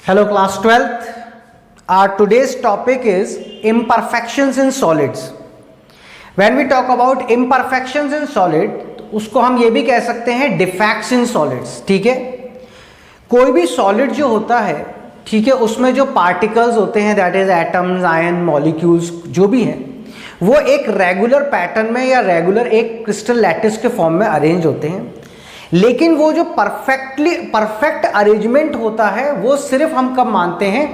Hello class 12th. Our today's topic is imperfections in solids. When we talk about imperfections in solid, उसको हम ये भी कह सकते हैं defects in solids. ठीक है, कोई भी solid जो होता है, ठीक है, उसमें जो particles होते हैं, that is atoms, ion, molecules, जो भी हैं, वो एक रेगुलर पैटर्न में या रेगुलर एक क्रिस्टल लैटिस के फॉर्म में अरेंज होते हैं। लेकिन वो जो परफेक्ट अरेंजमेंट होता है वो सिर्फ हम कब मानते हैं,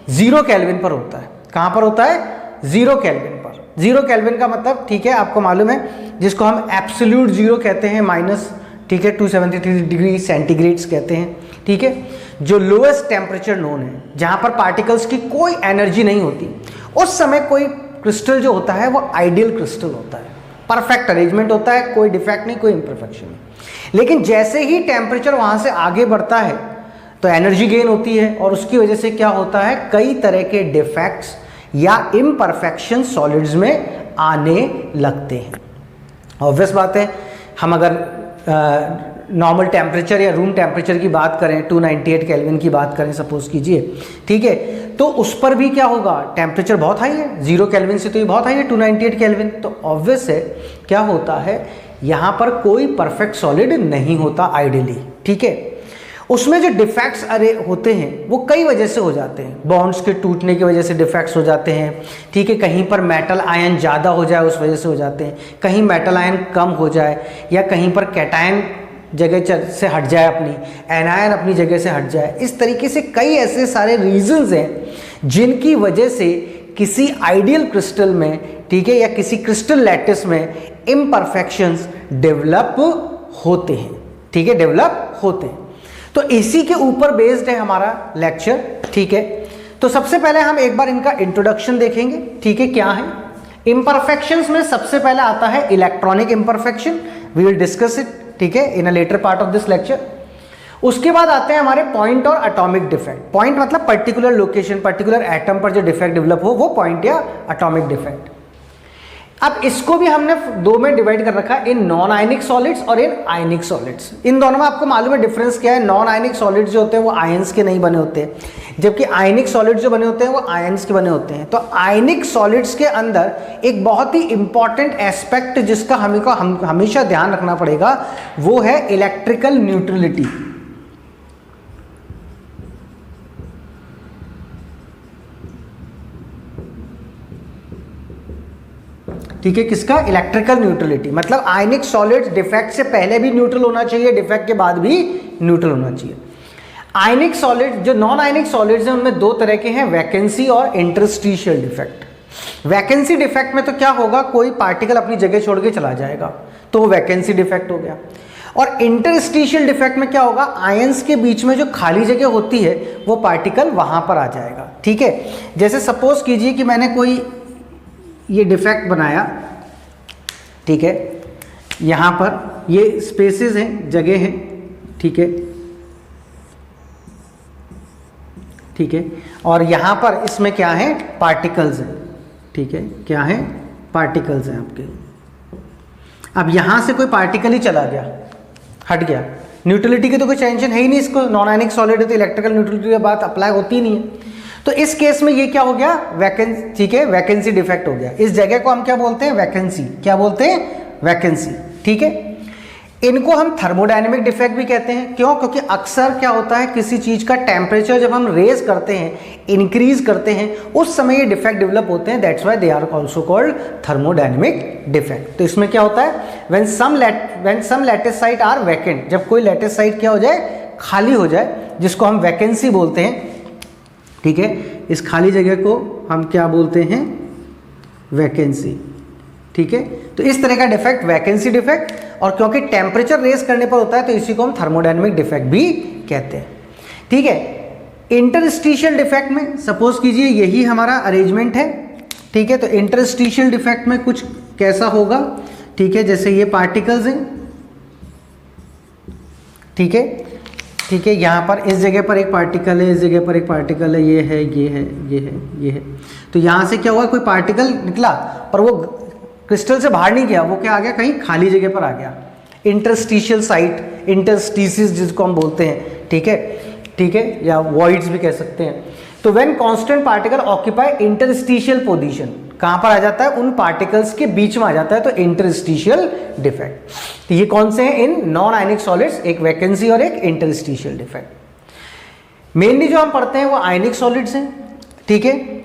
0 केल्विन पर होता है। कहां पर होता है? 0 केल्विन पर। 0 केल्विन का मतलब, ठीक है, आपको मालूम है, जिसको हम एब्सोल्यूट 0 कहते हैं, माइनस, ठीक है, 273 डिग्री सेंटीग्रेड्स कहते हैं। ठीक है, जो लोएस्ट टेम्परेचर नोन है, जहां पर पार्टिकल्स की कोई एनर्जी नहीं होती, उस समय कोई क्रिस्टल जो होता है वो आइडियल क्रिस्टल होता है, परफेक्ट अरेंजमेंट होता है, कोई डिफेक्ट नहीं, कोई इम्परफेक्शन नहीं। लेकिन जैसे ही टेम्परेचर वहां से आगे बढ़ता है तो एनर्जी गेन होती है, और उसकी वजह से क्या होता है, कई तरह के डिफेक्ट्स या इम्परफेक्शन सॉलिड्स में आने लगते हैं। ऑब्वियस बात है, हम अगर नॉर्मल टेम्परेचर या रूम टेम्परेचर की बात करें, 298 केल्विन की बात करें सपोज कीजिए, ठीक है, तो उस पर भी क्या होगा, टेम्परेचर बहुत हाई है, 0 केल्विन से तो ये बहुत हाई है, 298 केल्विन। तो ऑब्वियस है क्या होता है, यहाँ पर कोई परफेक्ट सॉलिड नहीं होता आइडियली। ठीक है, उसमें जो डिफेक्ट्स होते हैं वो कई वजह से हो जाते हैं। बॉन्ड्स के टूटने की वजह से डिफेक्ट्स हो जाते हैं, ठीक है, कहीं पर मेटल आयन ज़्यादा हो जाए उस वजह से हो जाते हैं, कहीं मेटल आयन कम हो जाए, या कहीं पर कैटायन जगह से हट जाए, अपनी एनायन अपनी जगह से हट जाए। इस तरीके से कई ऐसे सारे रीजंस हैं जिनकी वजह से किसी आइडियल क्रिस्टल में, ठीक है, या किसी क्रिस्टल लैटिस में इम्परफेक्शंस डेवलप होते हैं। ठीक है, डेवलप होते हैं। तो इसी के ऊपर बेस्ड है हमारा लेक्चर। ठीक है, तो सबसे पहले हम एक बार इनका इंट्रोडक्शन देखेंगे। ठीक है, क्या है इम्परफेक्शंस में? सबसे पहले आता है electronic imperfection, we will discuss it, ठीक है, in a later part of this lecture. उसके बाद आते हैं हमारे पॉइंट और एटॉमिक डिफेक्ट। पॉइंट मतलब पर्टिकुलर लोकेशन, पर्टिकुलर एटम पर जो डिफेक्ट डेवलप हो, वो पॉइंट या एटॉमिक डिफेक्ट। अब इसको भी हमने दो में डिवाइड कर रखा है, इन नॉन आयनिक सॉलिड्स और इन आयनिक सॉलिड्स। इन दोनों में आपको मालूम है डिफरेंस क्या है। नॉन आयनिक सॉलिड्स जो होते हैं वो आयंस के नहीं बने होते, जबकि आयनिक सॉलिड्स जो बने होते हैं वो आयंस के बने होते हैं। तो आयनिक सॉलिड्स के अंदर एक बहुत ही इंपॉर्टेंट एस्पेक्ट जिसका हम हमेशा ध्यान रखना पड़ेगा, वो है इलेक्ट्रिकल न्यूट्रलिटी। ठीक है, किसका? Electrical neutrality. मतलब आयनिक सॉलिड्स डिफेक्ट से पहले भी न्यूट्रल होना चाहिए, डिफेक्ट के बाद भी न्यूट्रल होना चाहिए। आयनिक सॉलिड, जो नॉन आयनिक सॉलिड्स हैं, उनमें दो तरह के हैं, वैकेंसी और इंटरस्टिशियल डिफेक्ट। वैकेंसी डिफेक्ट में तो क्या होगा, कोई पार्टिकल अपनी जगह छोड़ के चला जाएगा, तो वो वैकेंसी डिफेक्ट हो गया। और इंटरस्टिशियल डिफेक्ट में क्या होगा, आयंस के बीच में जो खाली जगह होती है वो पार्टिकल वहां पर आ जाएगा। ठीक है, जैसे सपोज कीजिए कि मैंने कोई ये डिफेक्ट बनाया, ठीक है, यहाँ पर ये स्पेसेस हैं, जगह हैं, ठीक है, ठीक है, और यहाँ पर इसमें क्या है, पार्टिकल्स हैं। ठीक है, क्या है, पार्टिकल्स हैं आपके। अब यहाँ से कोई पार्टिकल ही चला गया, हट गया, न्यूट्रलिटी की तो कोई टेंशन है ही नहीं, इसको नॉन आयनिक सॉलिड है तो इलेक्ट्रिकल न्यूट्रलिटी की बात अप्लाई होती नहीं है। तो इस केस में ये क्या हो गया, वैकेंसी। ठीक है, वैकेंसी डिफेक्ट हो गया। इस जगह को हम क्या बोलते हैं, वैकेंसी। क्या बोलते हैं, वैकेंसी। ठीक है, इनको हम थर्मोडायनेमिक डिफेक्ट भी कहते हैं। क्यों? क्योंकि अक्सर क्या होता है, किसी चीज का टेम्परेचर जब हम रेज करते हैं, इंक्रीज करते हैं, उस समय ये डिफेक्ट डेवलप होते हैं। That's why they are also called thermodynamic defect. तो इसमें क्या होता है, when some lattice site are vacant, जब कोई लैटिस साइट क्या हो जाए, खाली हो जाए, जिसको हम वैकेंसी बोलते हैं। ठीक है, इस खाली जगह को हम क्या बोलते हैं, वैकेंसी। ठीक है, तो इस तरह का डिफेक्ट वैकेंसी डिफेक्ट, और क्योंकि टेम्परेचर रेज करने पर होता है तो इसी को हम थर्मोडायनेमिक डिफेक्ट भी कहते हैं। ठीक है, इंटरस्टिशियल डिफेक्ट में सपोज कीजिए यही हमारा अरेंजमेंट है। ठीक है, तो इंटरस्टिशियल डिफेक्ट में कुछ कैसा होगा, ठीक है, जैसे ये पार्टिकल्स हैं, ठीक है, ठीक है, यहाँ पर इस जगह पर एक पार्टिकल है, इस जगह पर एक पार्टिकल है, ये है, ये है, ये है, ये है। तो यहाँ से क्या हुआ, कोई पार्टिकल निकला पर वो क्रिस्टल से बाहर नहीं गया, वो क्या आ गया, कहीं खाली जगह पर आ गया। इंटरस्टिशियल साइट, इंटरस्टिसिस जिसको हम बोलते हैं। ठीक है, ठीक है, या वॉइड्स भी कह सकते हैं। तो when constant particle occupy interstitial position, कहां पर आ जाता है, उन पार्टिकल्स के बीच में आ जाता है, तो इंटरस्टिशियल डिफेक्ट। तो ये कौन से हैं इन नॉन आयनिक सॉलिड्स, एक वैकेंसी और एक इंटरस्टिशियल डिफेक्ट। मेनली जो हम पढ़ते हैं वो आयनिक सॉलिड्स हैं, ठीक है।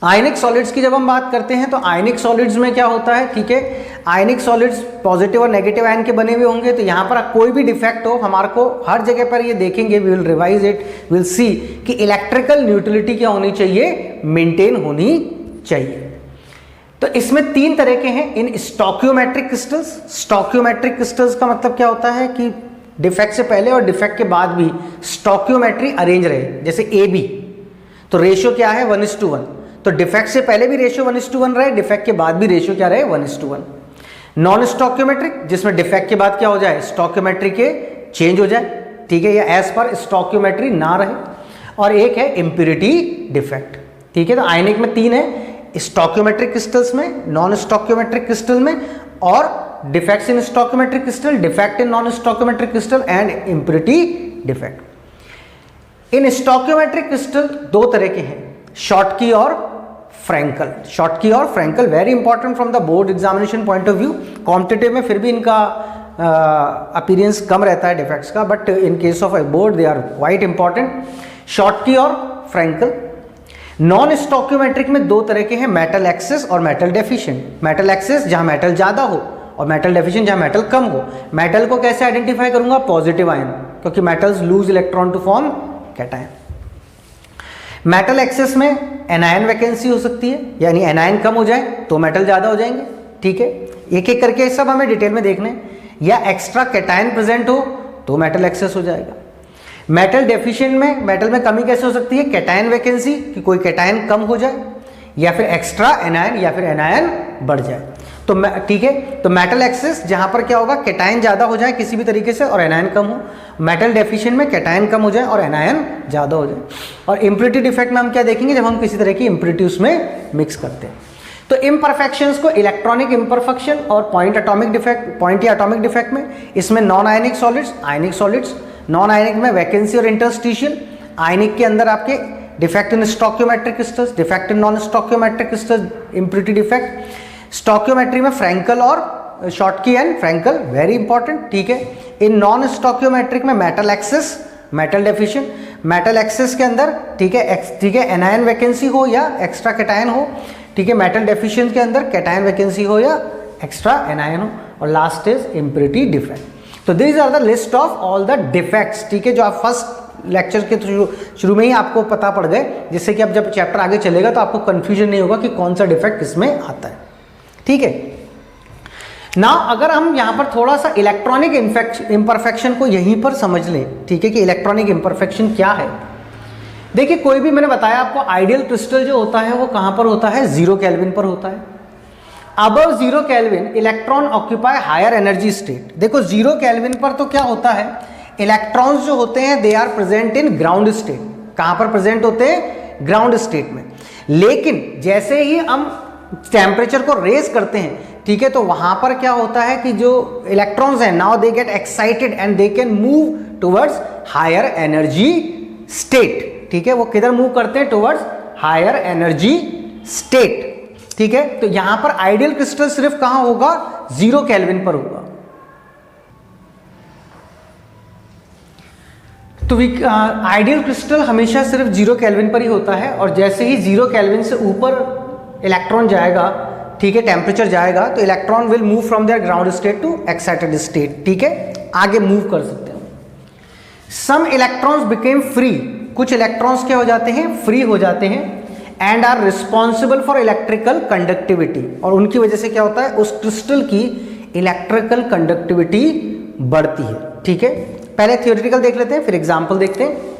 आयनिक सॉलिड्स की जब हम बात करते हैं तो आयनिक सॉलिड्स में क्या होता है, ठीक है, आयनिक सॉलिड्स पॉजिटिव और नेगेटिव आयन के बने हुए होंगे। तो यहाँ पर कोई भी डिफेक्ट हो, हमारे को हर जगह पर ये देखेंगे, we will revise it, will see कि इलेक्ट्रिकल न्यूट्रलिटी क्या होनी चाहिए, मेंटेन होनी चाहिए। तो इसमें तीन तरह के हैं इन स्टोकियोमेट्रिक क्रिस्टल्स। स्टोकियोमेट्रिक क्रिस्टल्स का मतलब क्या होता है कि डिफेक्ट से पहले और डिफेक्ट के बाद भी स्टोकियोमेट्री अरेंज रहे, जैसे ए बी, तो रेशियो क्या है 1:1। तो डिफेक्ट से पहले भी रेशियो 1:1 रहे, डिफेक्ट के बाद भी रेशियो क्या रहे 1:1। नॉन स्टोकियोमेट्रिक, जिसमें डिफेक्ट के बाद क्या हो जाए, स्टोकियोमेट्री के चेंज हो जाए, ठीक है, या एज पर स्टोकियोमेट्री ना रहे। और एक है इम्प्योरिटी डिफेक्ट, ठीक है। तो आयनिक में तीन है, स्टोकियोमेट्रिक क्रिस्टल्स में, नॉन स्टोकियोमेट्रिक क्रिस्टल में, और defects in stoichiometric crystal, defect in non stoichiometric crystal and impurity defect. In stoichiometric crystal दो तरह के हैं, शॉटकी और फ्रैंकल। शॉटकी और Frenkel very important from the board examination point of view. Competitive में फिर भी इनका अपीयरेंस कम रहता है डिफेक्ट्स का, but in case of a board they are quite important. Schottky और फ्रैंकल। नॉन स्टोकियोमेट्रिक में दो तरह के हैं, मेटल एक्सेस और मेटल डेफिशिएंट। मेटल एक्सेस जहां मेटल ज्यादा हो, और मेटल डेफिशिएंट जहां मेटल कम हो। मेटल को कैसे आइडेंटिफाई करूंगा, पॉजिटिव आयन, क्योंकि metals lose electron to form cation. Metal excess में एनायन वैकेंसी हो सकती है, यानी एनायन कम हो जाए तो मेटल ज्यादा हो जाएंगे, ठीक है। एक एक करके सब हमें डिटेल में देखने, या एक्स्ट्रा कैटायन प्रेजेंट हो तो मेटल एक्सेस हो जाएगा। मेटल डेफिशिएंट में, मेटल में कमी कैसे हो सकती है, कैटायन वैकेंसी, कि कोई कैटायन कम हो जाए, या फिर एक्स्ट्रा एनायन, या फिर एनायन बढ़ जाए, तो ठीक है। तो मेटल एक्सेस जहां पर क्या होगा, कैटायन ज्यादा हो जाए किसी भी तरीके से और एनायन कम हो। मेटल डेफिशिएंट में कैटायन कम हो जाए और एनायन ज्यादा हो जाए। और इम्प्योरिटी डिफेक्ट में हम क्या देखेंगे, जब हम किसी तरह की इम्प्योरिटी उसमें मिक्स करते हैं। तो इम्परफेक्शंस को इलेक्ट्रॉनिक इम्परफेक्शन और पॉइंट एटॉमिक डिफेक्ट, पॉइंट या एटॉमिक डिफेक्ट में, इसमें non ionic solids, ionic solids. Non ionic में वैकेंसी और इंटरस्टिशियल। आयनिक के अंदर आपके defect in stoichiometric crystals, defect in non stoichiometric crystals, impurity defect. Stoichiometry में फ्रैंकल और Schottky and Frenkel, very important, ठीक है। इन नॉन स्टोकियोमेट्रिक में metal excess, metal deficient. Metal excess के अंदर, ठीक है, ठीक है, एनायन वैकेंसी हो या एक्स्ट्रा कैटायन हो, ठीक है। मेटल डेफिशिएंट के अंदर कैटायन वैकेंसी हो या एक्स्ट्रा एनायन हो। और लास्ट इज इम्प्योरिटी डिफेक्ट। तो this are the list of all the defects, ठीक है, जो आप फर्स्ट लेक्चर के शुरू में ही आपको पता पड़ गए, जिससे कि अब जब चैप्टर आगे चलेगा तो आपको कंफ्यूजन नहीं होगा कि कौन सा डिफेक्ट किसमें आता है, ठीक है। नाउ अगर हम यहाँ पर थोड़ा सा इलेक्ट्रॉनिक इम्परफेक्शन को यहीं पर समझ लें, ठीक है, कि इलेक्ट्रॉनिक इम्परफेक्शन क्या है। देखिए, कोई भी, मैंने बताया आपको, आइडियल क्रिस्टल जो होता है वो कहाँ पर होता है, 0 केल्विन पर होता है। Above 0 kelvin electron occupy higher energy state. देखो 0 केल्विन पर तो क्या होता है, इलेक्ट्रॉन्स जो होते हैं they are present in ground state. कहाँ पर प्रेजेंट होते हैं, ग्राउंड स्टेट में। लेकिन जैसे ही हम टेम्परेचर को रेज करते हैं, ठीक है, तो वहां पर क्या होता है कि जो इलेक्ट्रॉन्स हैं, now they get excited and they can move towards higher energy state, ठीक है। वो किधर मूव करते हैं, टुवर्ड्स हायर एनर्जी स्टेट, ठीक है। तो यहां पर आइडियल क्रिस्टल सिर्फ कहां होगा, 0 केल्विन पर होगा। तो आइडियल क्रिस्टल हमेशा सिर्फ 0 केल्विन पर ही होता है, और जैसे ही 0 केल्विन से ऊपर इलेक्ट्रॉन जाएगा, ठीक है, टेम्परेचर जाएगा, तो electron will move from there ground state to excited state, ठीक है, आगे मूव कर सकते हैं। सम इलेक्ट्रॉन्स बिकेम फ्री, कुछ इलेक्ट्रॉन्स क्या हो जाते हैं, फ्री हो जाते हैं, and are responsible for electrical conductivity, और उनकी वजह से क्या होता है, उस क्रिस्टल की इलेक्ट्रिकल कंडक्टिविटी बढ़ती है, ठीक है। पहले थियोरेटिकल देख लेते हैं, फिर एग्जाम्पल देखते हैं।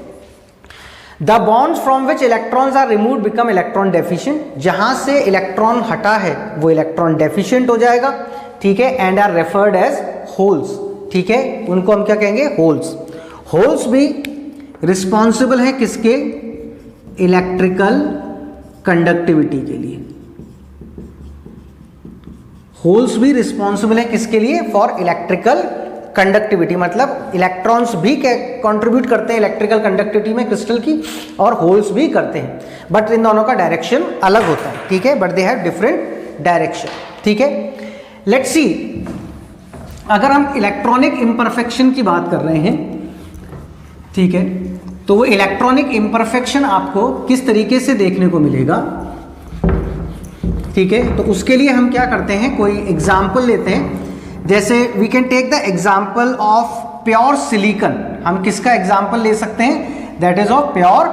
The bonds from which electrons are removed become electron deficient, जहां से इलेक्ट्रॉन हटा है वो इलेक्ट्रॉन डेफिशिएंट हो जाएगा, ठीक है, and are referred as holes, ठीक है, उनको हम क्या कहेंगे, होल्स। होल्स भी रिस्पॉन्सिबल है किसके, इलेक्ट्रिकल कंडक्टिविटी के लिए। होल्स भी रिस्पॉन्सिबल है किसके लिए, फॉर इलेक्ट्रिकल कंडक्टिविटी, मतलब इलेक्ट्रॉन्स भी कंट्रीब्यूट करते हैं इलेक्ट्रिकल कंडक्टिविटी में क्रिस्टल की, और होल्स भी करते हैं, बट इन दोनों का डायरेक्शन अलग होता है, ठीक है, but they have different direction, ठीक है। लेट्स सी, अगर हम इलेक्ट्रॉनिक इम्परफेक्शन की बात कर रहे हैं, ठीक है, तो वो इलेक्ट्रॉनिक इम्परफेक्शन आपको किस तरीके से देखने को मिलेगा, ठीक है। तो उसके लिए हम क्या करते हैं, कोई एग्जाम्पल लेते हैं, जैसे we can take the example of pure silicon. हम किसका एग्जाम्पल ले सकते हैं, that is of pure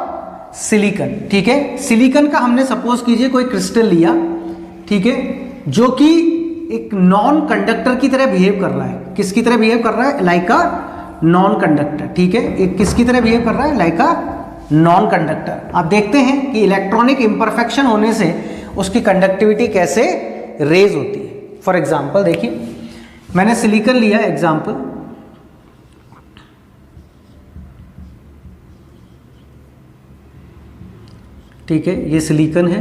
silicon, ठीक है। सिलिकन का हमने सपोज कीजिए कोई क्रिस्टल लिया, ठीक है, जो कि एक नॉन कंडक्टर की तरह बिहेव कर रहा है। किसकी तरह बिहेव कर रहा है, लाइक अ नॉन कंडक्टर, ठीक है। एक किसकी तरह बिहेव कर रहा है, लाइक अ नॉन कंडक्टर। आप देखते हैं कि इलेक्ट्रॉनिक इम्परफेक्शन होने से उसकी कंडक्टिविटी कैसे रेज होती है। फॉर एग्जाम्पल देखिए, मैंने सिलिकन लिया एग्जाम्पल, ठीक है, ये सिलिकन है,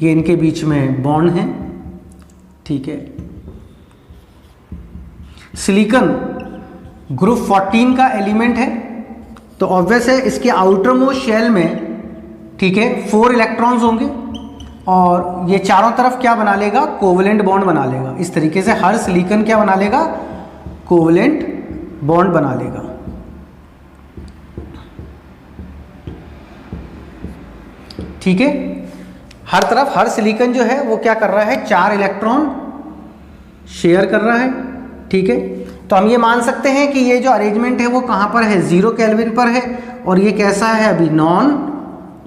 ये इनके बीच में बॉन्ड है, ठीक है। सिलिकन ग्रुप 14 का एलिमेंट है, तो ऑब्वियस है इसके आउटर मोस्ट शेल में, ठीक है, 4 इलेक्ट्रॉन्स होंगे, और ये चारों तरफ क्या बना लेगा, कोवेलेंट बॉन्ड बना लेगा। इस तरीके से हर सिलिकन क्या बना लेगा, कोवेलेंट बॉन्ड बना लेगा, ठीक है। हर तरफ हर सिलिकन जो है वो क्या कर रहा है, 4 इलेक्ट्रॉन शेयर कर रहा है, ठीक है। तो हम ये मान सकते हैं कि ये जो अरेंजमेंट है वो कहां पर है, 0 केल्विन पर है, और ये कैसा है अभी, नॉन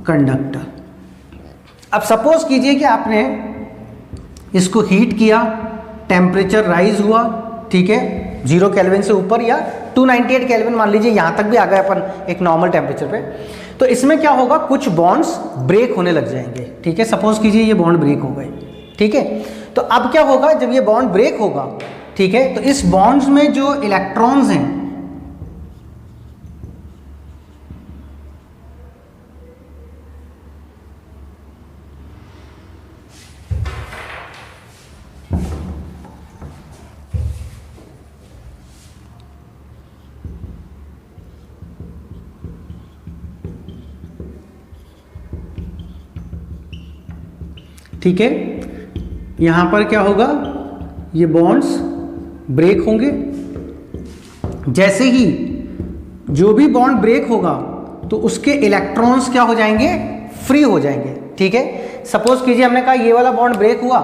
कंडक्टर। अब सपोज कीजिए कि आपने इसको हीट किया, टेम्परेचर राइज हुआ, ठीक है, 0 केल्विन से ऊपर या 298 केल्विन मान लीजिए, यहां तक भी आ गए अपन एक नॉर्मल टेम्परेचर पे। तो इसमें क्या होगा, कुछ बॉन्ड्स ब्रेक होने लग जाएंगे, ठीक है। सपोज कीजिए ये बॉन्ड ब्रेक हो गए, ठीक है। तो अब क्या होगा, जब ये बॉन्ड ब्रेक होगा, ठीक है, तो इस बॉन्ड्स में जो इलेक्ट्रॉन्स हैं, ठीक है, यहां पर क्या होगा, ये बॉन्ड्स ब्रेक होंगे। जैसे ही जो भी बॉन्ड ब्रेक होगा तो उसके इलेक्ट्रॉन्स क्या हो जाएंगे, फ्री हो जाएंगे, ठीक है। सपोज कीजिए हमने कहा ये वाला बॉन्ड ब्रेक हुआ,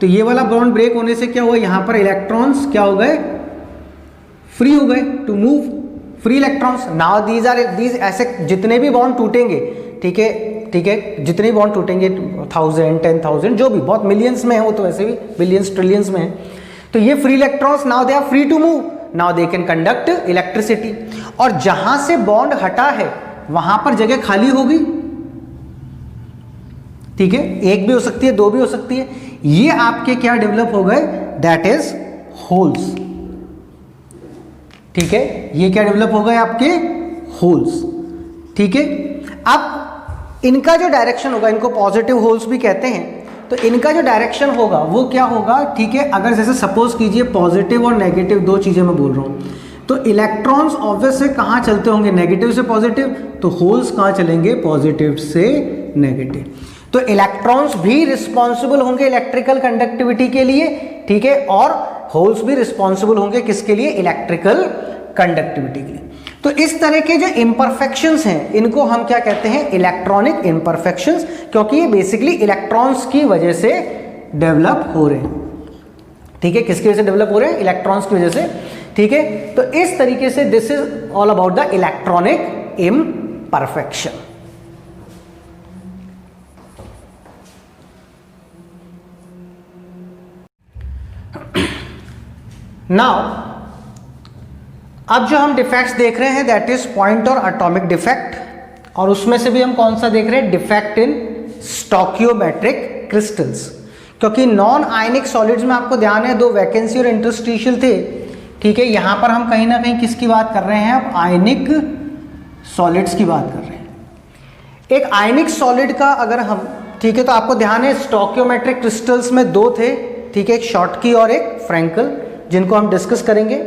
तो ये वाला बॉन्ड ब्रेक होने से क्या हुआ, यहां पर इलेक्ट्रॉन्स क्या हो गए, फ्री हो गए, to move, free electrons. Now these ऐसे जितने भी बॉन्ड टूटेंगे, ठीक है, ठीक है, जितने बॉन्ड टूटेंगे 1000 10,000 जो भी, बहुत मिलियंस में है वो, तो वैसे भी बिलियंस ट्रिलियंस में है, तो ये free electrons now they are free to move, now they can conduct electricity. और जहां से बॉन्ड हटा है वहां पर जगह खाली होगी, ठीक है, एक भी हो सकती है, 2 भी हो सकती है। ये आपके क्या डेवलप हो गए, दैट इज होल्स, ठीक है, ये क्या डेवलप हो गए आपके होल्स, ठीक है। अब इनका जो डायरेक्शन होगा, इनको पॉजिटिव होल्स भी कहते हैं, तो इनका जो डायरेक्शन होगा वो क्या होगा, ठीक है। अगर जैसे सपोज कीजिए पॉजिटिव और नेगेटिव 2 चीजें मैं बोल रहा हूं, तो इलेक्ट्रॉन्स ऑब्वियस से कहां चलते होंगे, नेगेटिव से पॉजिटिव, तो होल्स कहां चलेंगे, पॉजिटिव से नेगेटिव। तो इलेक्ट्रॉन्स भी रिस्पॉन्सिबल होंगे इलेक्ट्रिकल कंडक्टिविटी के लिए, ठीक है, और होल्स भी रिस्पॉन्सिबल होंगे किसके लिए, इलेक्ट्रिकल कंडक्टिविटी के लिए। तो इस तरह के जो इम्परफेक्शंस हैं इनको हम क्या कहते हैं, इलेक्ट्रॉनिक इम्परफेक्शंस, क्योंकि ये बेसिकली इलेक्ट्रॉन्स की वजह से डेवलप हो रहे हैं, ठीक है। किसकी वजह से डेवलप हो रहे हैं, इलेक्ट्रॉन्स की वजह से, ठीक है। तो इस तरीके से this is all about the electronic imperfection. Now अब जो हम डिफेक्ट्स देख रहे हैं दैट इज पॉइंट और एटॉमिक डिफेक्ट, और उसमें से भी हम कौन सा देख रहे हैं, डिफेक्ट इन स्टोकियोमेट्रिक क्रिस्टल्स। क्योंकि नॉन आयनिक सॉलिड्स में आपको ध्यान है 2 वैकेंसी और इंटरस्टिशियल थे, ठीक है। यहां पर हम कहीं ना कहीं किसकी बात कर रहे हैं, अब आयनिक सॉलिड्स की बात कर रहे हैं। एक आयनिक सॉलिड का अगर हम, ठीक है, तो आपको ध्यान है स्टोकियोमेट्रिक क्रिस्टल्स में 2 थे, ठीक है, एक शॉटकी और एक फ्रैंकल, जिनको हम डिस्कस करेंगे।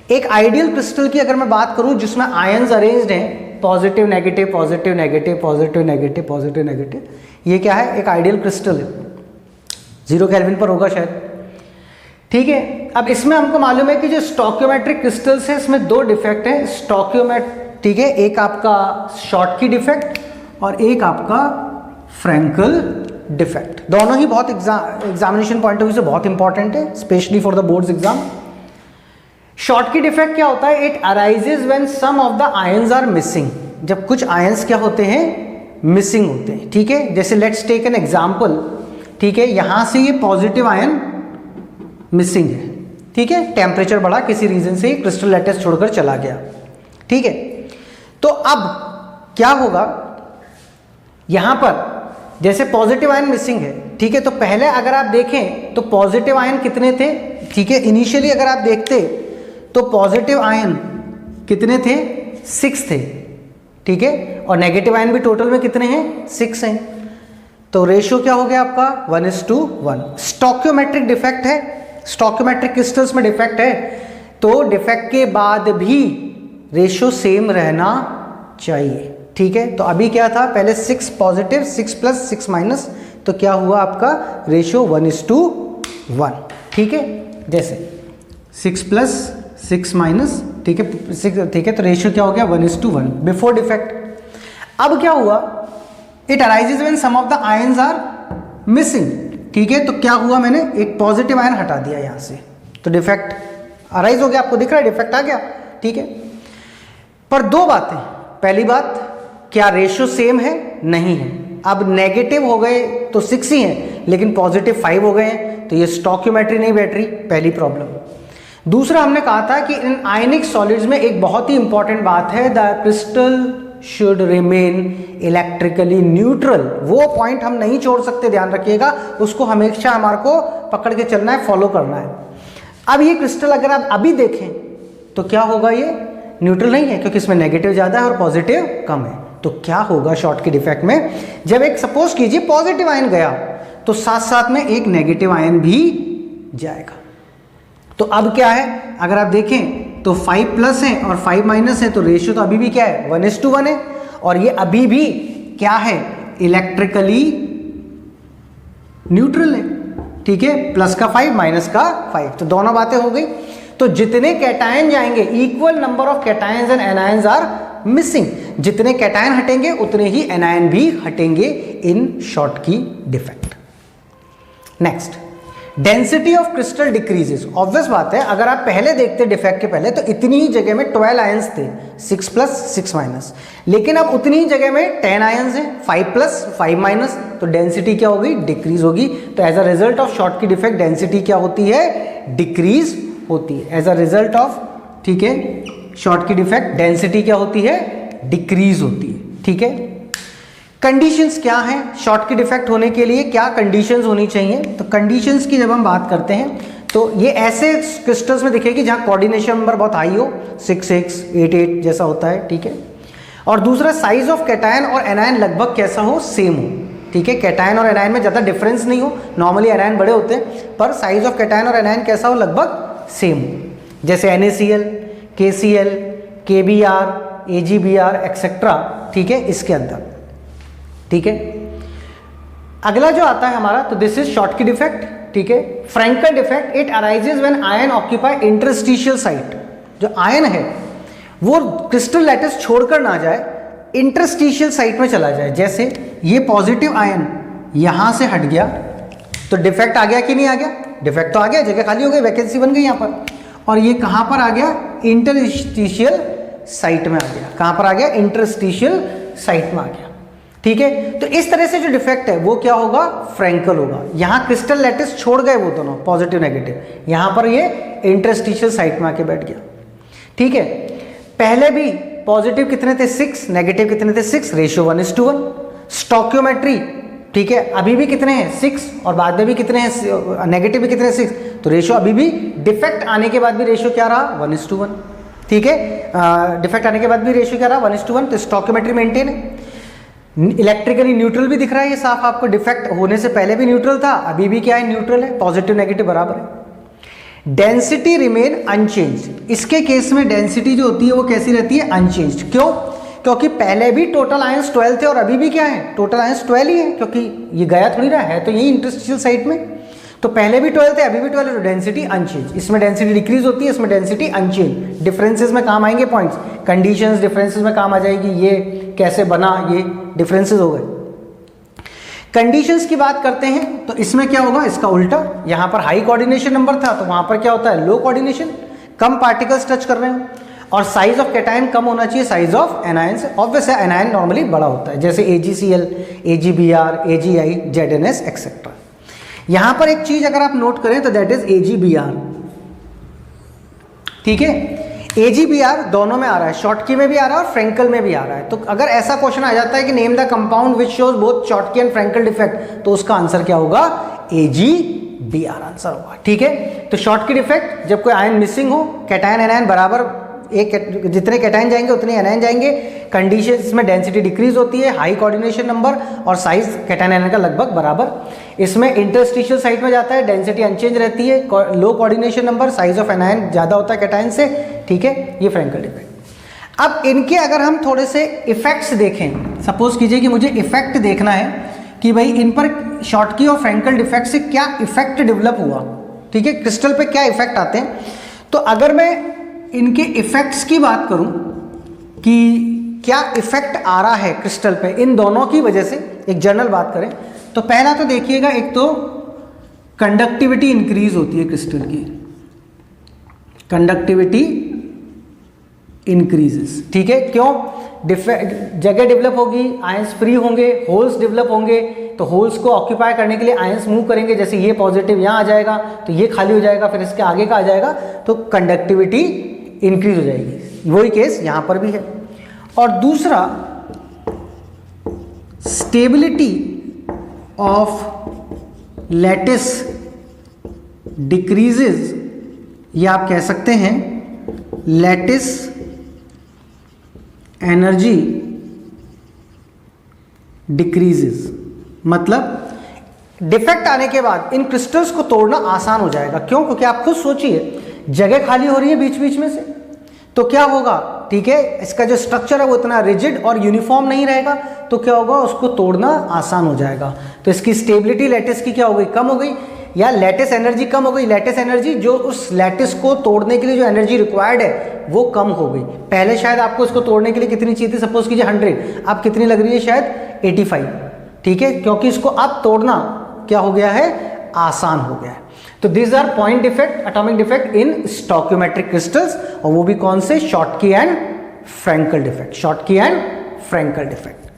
एक आइडियल क्रिस्टल की अगर मैं बात करूं जिसमें आयंस अरेंज्ड हैं, positive negative positive negative positive negative positive negative, ये क्या है, एक आइडियल क्रिस्टल है, 0 केल्विन पर होगा शायद। ठीक है, अब इसमें हमको मालूम है कि जो स्टोकियोमेट्रिक क्रिस्टल्स है इसमें 2 डिफेक्ट है स्टोकियोमेट्रिक, ठीक है, एक आपका शॉर्टकी डिफेक्ट और एक आपका फ्रैंकल डिफेक्ट। दोनों ही बहुत एग्जामिनेशन पॉइंट ऑफ व्यू से बहुत इंपॉर्टेंट है, specially for the boards exam. Schottky defect क्या होता है, it arises when some of the ions are missing, जब कुछ आयंस क्या होते हैं, मिसिंग होते हैं। ठीक है, जैसे लेट्स टेक एन एग्जांपल, ठीक है, यहां से ये पॉजिटिव आयन मिसिंग है, ठीक है, टेम्परेचर बढ़ा, किसी रीजन से क्रिस्टल लैटिस छोड़कर चला गया। ठीक है, तो अब क्या होगा, यहां पर जैसे पॉजिटिव आयन मिसिंग है, ठीक है, तो पहले अगर आप देखें तो पॉजिटिव आयन कितने थे, ठीक है, इनिशियली अगर आप देखते तो पॉजिटिव आयन कितने थे, 6 थे, ठीक है, और नेगेटिव आयन भी टोटल में कितने हैं, 6 हैं, तो रेशियो क्या हो गया आपका 1:1। स्टोकियोमेट्रिक डिफेक्ट है, स्टोकियोमेट्रिक क्रिस्टल्स में डिफेक्ट है, तो डिफेक्ट के बाद भी रेशियो सेम रहना चाहिए। ठीक है, तो अभी क्या था, पहले 6 पॉजिटिव 6 प्लस 6 माइनस, तो क्या हुआ आपका रेशियो 1:1। ठीक है, जैसे 6 प्लस 6 माइनस, ठीक है 6, ठीक है, तो रेशियो क्या हो गया 1:1 बिफोर डिफेक्ट। अब क्या हुआ, it arises when some of the ions are missing. ठीक है, तो क्या हुआ, मैंने एक पॉजिटिव आयन हटा दिया यहां से, तो डिफेक्ट अराइज हो गया, आपको दिख रहा है डिफेक्ट आ गया। ठीक है, पर 2 बातें, पहली बात क्या रेशियो सेम है, नहीं है, अब नेगेटिव हो गए तो 6 ही हैं, लेकिन पॉजिटिव 5 हो गए हैं, तो ये स्टोकियोमेट्री नहीं बैठ रही, पहली प्रॉब्लम। दूसरा हमने कहा था कि इन आयनिक सॉलिड्स में एक बहुत ही इंपॉर्टेंट बात है, the crystal should remain electrically neutral, वो पॉइंट हम नहीं छोड़ सकते, ध्यान रखिएगा, उसको हमेशा हमारे को पकड़ के चलना है, फॉलो करना है। अब ये क्रिस्टल अगर आप अभी देखें तो क्या होगा, ये न्यूट्रल नहीं है क्योंकि इसमें नेगेटिव ज़्यादा है और पॉजिटिव कम है। तो क्या होगा शॉर्टकी डिफेक्ट में, जब एक सपोज कीजिए पॉजिटिव आयन गया तो साथ साथ में एक नेगेटिव आयन भी जाएगा। तो अब क्या है, अगर आप देखें तो 5 प्लस है और 5 माइनस है, तो रेशियो तो अभी भी क्या है 1:1 है, और ये अभी भी क्या है, इलेक्ट्रिकली न्यूट्रल है। ठीक है, प्लस का 5 माइनस का 5, तो दोनों बातें हो गई। तो जितने कैटायन जाएंगे, equal number of cations and anions are missing, जितने कैटायन हटेंगे उतने ही एनायन भी हटेंगे in Schottky defect. Next, density of crystal decreases. Obvious बात है, अगर आप पहले देखते डिफेक्ट के पहले तो इतनी ही जगह में 12 आयंस थे, 6 प्लस 6 माइनस, लेकिन अब उतनी ही जगह में 10 आयंस हैं, 5 प्लस 5 माइनस, तो डेंसिटी क्या होगी, डिक्रीज होगी। तो as a result of Schottky defect density क्या होती है, डिक्रीज होती है। एज अ रिजल्ट ऑफ, ठीक है, शॉर्टकी डिफेक्ट डेंसिटी क्या होती है, डिक्रीज होती है। ठीक है, कंडीशंस क्या हैं शॉर्टकी डिफेक्ट होने के लिए, क्या कंडीशंस होनी चाहिए, तो कंडीशंस की जब हम बात करते हैं तो ये ऐसे क्रिस्टल्स में दिखेगी जहां कोऑर्डिनेशन नंबर बहुत हाई हो, 6 6 8 8 जैसा होता है। ठीक है, और दूसरा साइज ऑफ कैटायन और एनायन लगभग कैसा हो, सेम हो। ठीक है, कैटायन और एनायन में ज़्यादा डिफरेंस नहीं हो, नॉर्मली एनायन बड़े होते हैं, पर साइज ऑफ कैटायन और एनायन कैसा हो, लगभग सेम हो, जैसे NaCl, KCl, KBr, AgBr etcetera. ठीक है, इसके अंदर। ठीक है, अगला जो आता है हमारा, तो दिस इज शॉर्टकी डिफेक्ट। ठीक है, Frenkel defect, it arises when ion occupy interstitial site, जो आयन है वो क्रिस्टल लैटिस छोड़कर ना जाए, इंटरस्टिशियल साइट में चला जाए। जैसे ये पॉजिटिव आयन यहां से हट गया तो डिफेक्ट आ गया कि नहीं आ गया, डिफेक्ट तो आ गया, जगह खाली हो गई, वैकेंसी बन गई यहाँ पर, और ये कहां पर आ गया, इंटरस्टिशियल साइट में आ गया। कहां पर आ गया, इंटरस्टिशियल साइट में आ गया। ठीक है, तो इस तरह से जो डिफेक्ट है वो क्या होगा, फ्रैंकल होगा। यहां क्रिस्टल लैटिस छोड़ गए वो दोनों पॉजिटिव नेगेटिव, यहां पर ये इंटरस्टिशियल साइट में आके बैठ गया। ठीक है, पहले भी पॉजिटिव कितने थे 6, नेगेटिव कितने थे 6, रेशियो 1:1। स्टोकियोमेट्री, ठीक है, अभी भी कितने हैं 6, और बाद में भी कितने हैं, नेगेटिव भी कितने 6, तो रेशियो अभी भी, डिफेक्ट आने के बाद भी रेशियो क्या रहा 1:1। ठीक है, डिफेक्ट आने के बाद भी रेशियो क्या रहा 1:1, तो स्टोकियोमेट्री मेंटेन है। इलेक्ट्रिकली न्यूट्रल भी दिख रहा है ये साफ आपको, डिफेक्ट होने से पहले भी न्यूट्रल था, अभी भी क्या है, न्यूट्रल है, पॉजिटिव नेगेटिव बराबर है। Density remain unchanged. इसके केस में डेंसिटी जो होती है वो कैसी रहती है? अनचेंज्ड। क्यों? क्योंकि पहले भी टोटल आयंस 12 थे और अभी भी क्या है? टोटल आयंस 12 ही है, क्योंकि ये गया थोड़ी रहा है, तो यही इंटरस्टिशियल साइट में। तो पहले भी 12 थे, अभी भी 12 है, तो डेंसिटी अनचेंज। इसमें डेंसिटी डिक्रीज होती है, इसमें डेंसिटी अनचेंज। डिफरेंसेस में काम आएंगे पॉइंट्स, कंडीशंस डिफरेंसेस में काम आ जाएगी, ये कैसे बना, ये डिफरेंसेस हो गए। कंडीशंस की बात करते हैं तो इसमें क्या होगा? इसका उल्टा, यहां पर हाई कोऑर्डिनेशन नंबर था तो वहां पर क्या होता है? लो कोऑर्डिनेशन, कम पार्टिकल्स टच कर रहे हैं, और साइज ऑफ कैटायन कम होना चाहिए साइज ऑफ एनायन से। ऑब्वियस है एनायन नॉर्मली बड़ा होता है, जैसे AgCl, AgBr, AgI, ZnS etcetera. यहां पर एक चीज अगर आप नोट करें तो दैट इज AgBr, ठीक है। AgBr दोनों में आ रहा है, शॉर्टकी में भी आ रहा है और फ्रेंकल में भी आ रहा है। तो अगर ऐसा क्वेश्चन आ जाता है कि name the compound which shows both Schottky and Frenkel defect, तो उसका आंसर क्या होगा? AgBr आंसर होगा, ठीक है। तो शॉर्टकी डिफेक्ट जब कोई आयन मिसिंग हो, कैटायन एनायन बराबर, एक जितने कैटायन जाएंगे उतने एनायन जाएंगे। कंडीशन इसमें डेंसिटी डिक्रीज होती है, हाई कोऑर्डिनेशन नंबर और साइज कैटायन एनायन का लगभग बराबर। इसमें इंटरस्टिशियल साइट में जाता है, डेंसिटी अनचेंज रहती है, low coordination number, size of anion ज़्यादा होता है कैटायन से, ठीक है। ये फ्रेंकल डिफेक्ट। अब इनके अगर हम थोड़े से इफेक्ट्स देखें, सपोज कीजिए कि मुझे इफेक्ट देखना है कि भाई इन पर शॉर्टकी और फ्रेंकल डिफेक्ट से क्या इफेक्ट डेवलप हुआ, ठीक है, क्रिस्टल पे क्या इफेक्ट आते हैं। तो अगर मैं इनके इफेक्ट्स की बात करूं कि क्या इफेक्ट आ रहा है क्रिस्टल पे इन दोनों की वजह से, एक जनरल बात करें तो पहला तो देखिएगा, एक तो कंडक्टिविटी इंक्रीज होती है क्रिस्टल की, कंडक्टिविटी इंक्रीजेस, ठीक है। क्यों? जगह डेवलप होगी, आयंस फ्री होंगे, होल्स डेवलप होंगे, तो होल्स को ऑक्यूपाई करने के लिए आयंस मूव करेंगे। जैसे ये पॉजिटिव यहाँ आ जाएगा तो ये खाली हो जाएगा, फिर इसके आगे का आ जाएगा, तो कंडक्टिविटी इंक्रीज हो जाएगी। वही केस यहां पर भी है। और दूसरा, स्टेबिलिटी ऑफ लैटिस डिक्रीजेस, या आप कह सकते हैं लैटिस एनर्जी डिक्रीजेस। मतलब डिफेक्ट आने के बाद इन क्रिस्टल्स को तोड़ना आसान हो जाएगा। क्यों? क्योंकि आप खुद सोचिए, जगह खाली हो रही है बीच बीच में से, तो क्या होगा, ठीक है, इसका जो स्ट्रक्चर है वो इतना रिजिड और यूनिफॉर्म नहीं रहेगा, तो क्या होगा, उसको तोड़ना आसान हो जाएगा। तो इसकी स्टेबिलिटी लैटिस की क्या हो गई? कम हो गई, या लैटिस एनर्जी कम हो गई। लैटिस एनर्जी, जो उस लैटिस को तोड़ने के लिए जो एनर्जी रिक्वायर्ड है वो कम हो गई। पहले शायद आपको इसको तोड़ने के लिए कितनी चाहिए थी, सपोज कीजिए 100, अब कितनी लग रही है? शायद 85, ठीक है, क्योंकि इसको अब तोड़ना क्या हो गया है? आसान हो गया है। तो this are point defect, atomic defect in stoichiometric crystals, और वो भी कौन से? Schottky and Frenkel defect, Schottky and Frenkel defect.